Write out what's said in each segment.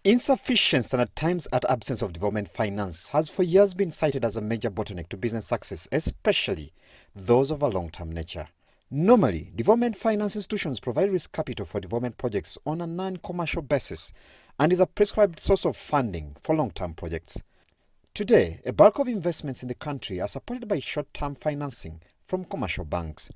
Insufficient and at times at absence of development finance has for years been cited as a major bottleneck to business success, especially those of a long-term nature. Normally, development finance institutions provide risk capital for development projects on a non-commercial basis and is a prescribed source of funding for long-term projects. Today, a bulk of investments in the country are supported by short-term financing from commercial banks.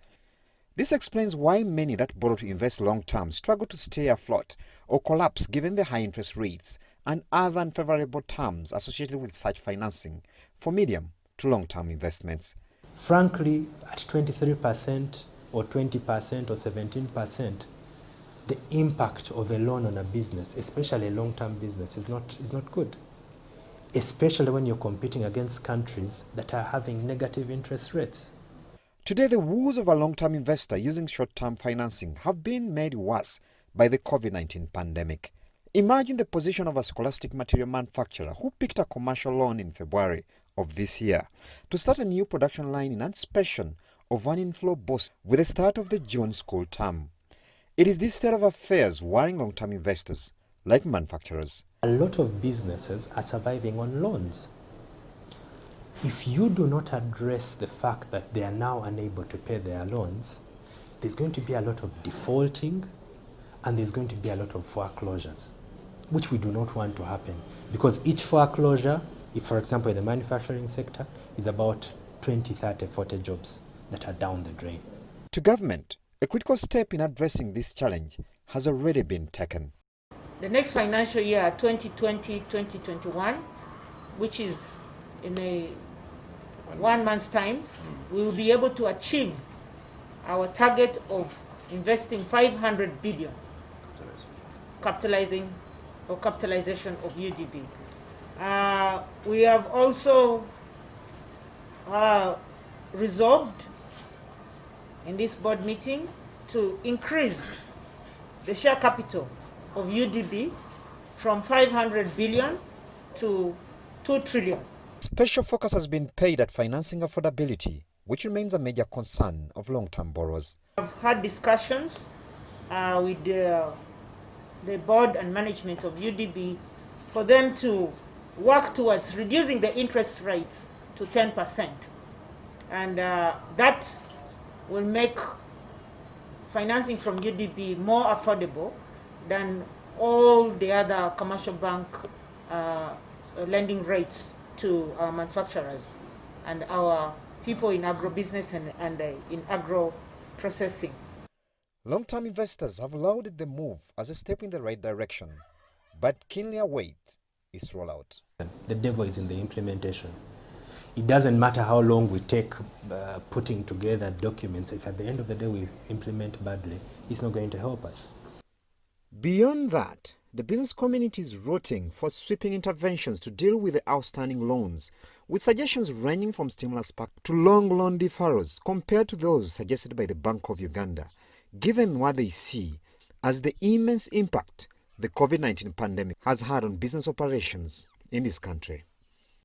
This explains why many that borrow to invest long-term struggle to stay afloat or collapse given the high interest rates and other unfavorable terms associated with such financing for medium to long-term investments. Frankly, at 23% or 20% or 17%, the impact of a loan on a business, especially a long-term business, is not good. Especially when you're competing against countries that are having negative interest rates. Today, the woes of a long-term investor using short-term financing have been made worse by the COVID-19 pandemic. Imagine the position of a scholastic material manufacturer who picked a commercial loan in February of this year to start a new production line in anticipation of an inflow boost with the start of the June school term. It is this state of affairs worrying long-term investors like manufacturers. A lot of businesses are surviving on loans. If you do not address the fact that they are now unable to pay their loans, there's going to be a lot of defaulting and there's going to be a lot of foreclosures, which we do not want to happen, because each foreclosure, if for example in the manufacturing sector, is about 20, 30, 40 jobs that are down the drain. To government, a critical step in addressing this challenge has already been taken. The next financial year, 2020-2021, which is in a 1 month's time, we will be able to achieve our target of investing 500 billion capitalization of UDB. We have also resolved in this board meeting to increase the share capital of UDB from 500 billion to 2 trillion. Special focus has been paid at financing affordability, which remains a major concern of long-term borrowers. I've had discussions with the board and management of UDB for them to work towards reducing the interest rates to 10%. And that will make financing from UDB more affordable than all the other commercial bank lending rates to our manufacturers and our people in agro-business and in agro-processing. Long-term investors have lauded the move as a step in the right direction, but keenly await its rollout. The devil is in the implementation. It doesn't matter how long we take putting together documents. If at the end of the day we implement badly, it's not going to help us. Beyond that, the business community is rooting for sweeping interventions to deal with the outstanding loans, with suggestions ranging from stimulus pack to long loan deferrals compared to those suggested by the Bank of Uganda, given what they see as the immense impact the COVID-19 pandemic has had on business operations in this country.